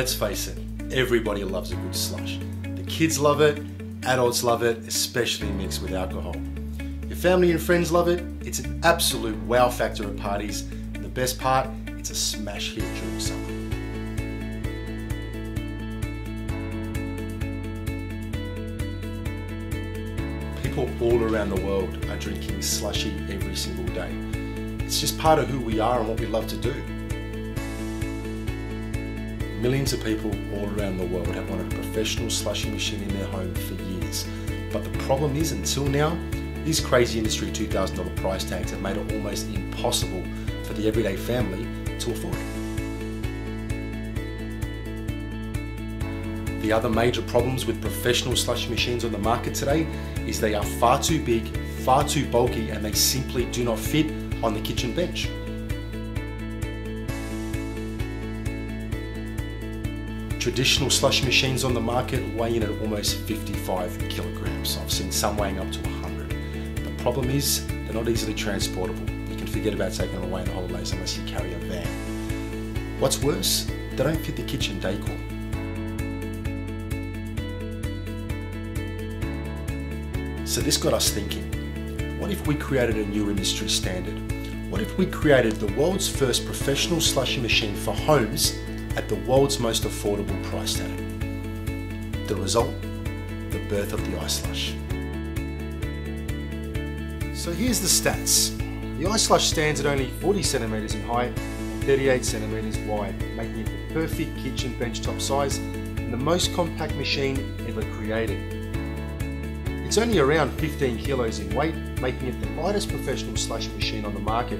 let's face it, everybody loves a good slush. The kids love it, adults love it, especially mixed with alcohol. Your family and friends love it. It's an absolute wow factor at parties. And the best part, it's a smash hit during summer. People all around the world are drinking slushy every single day. It's just part of who we are and what we love to do. Millions of people all around the world have wanted a professional slushie machine in their home for years. But the problem is, until now, these crazy industry $2,000 price tags have made it almost impossible for the everyday family to afford it. The other major problems with professional slushie machines on the market today is they are far too big, far too bulky, and they simply do not fit on the kitchen bench. Traditional slushie machines on the market weigh in at almost 55 kilograms. I've seen some weighing up to 100. The problem is they're not easily transportable. You can forget about taking them away on holidays unless you carry a van. What's worse, they don't fit the kitchen decor. So this got us thinking, what if we created a new industry standard? What if we created the world's first professional slushie machine for homes at the world's most affordable price tag? The result? The birth of the iSlush. So here's the stats. The iSlush stands at only 40 centimeters in height and 38 centimeters wide, making it the perfect kitchen benchtop size and the most compact machine ever created. It's only around 15 kilos in weight, making it the lightest professional slushie machine on the market.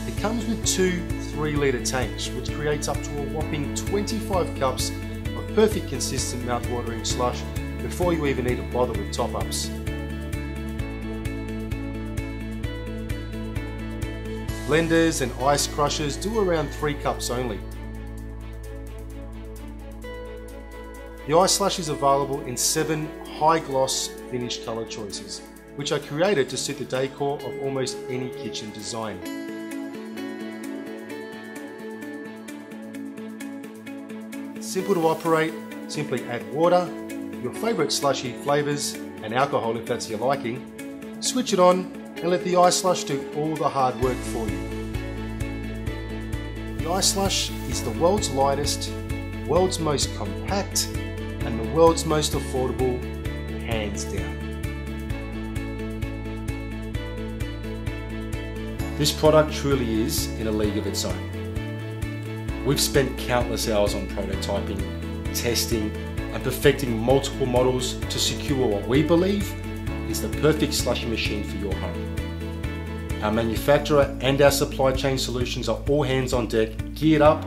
It comes with two 3-litre tanks, which creates up to a whopping 25 cups of perfect consistent mouth-watering slush before you even need to bother with top-ups. Blenders and ice crushers do around 3 cups only. The iSlush is available in 7 high-gloss finish colour choices, which are created to suit the decor of almost any kitchen design. Simple to operate, simply add water, your favourite slushy flavours and alcohol if that's your liking, switch it on and let the iSlush do all the hard work for you. The iSlush is the world's lightest, world's most compact and the world's most affordable, hands down. This product truly is in a league of its own. We've spent countless hours on prototyping, testing, and perfecting multiple models to secure what we believe is the perfect slushie machine for your home. Our manufacturer and our supply chain solutions are all hands on deck, geared up,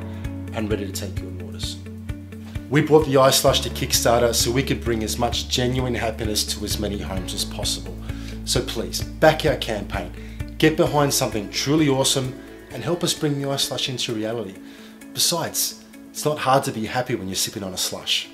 and ready to take you on orders. We brought the iSlush to Kickstarter so we could bring as much genuine happiness to as many homes as possible. So please, back our campaign, get behind something truly awesome, and help us bring the iSlush into reality. Besides, it's not hard to be happy when you're sipping on a slush.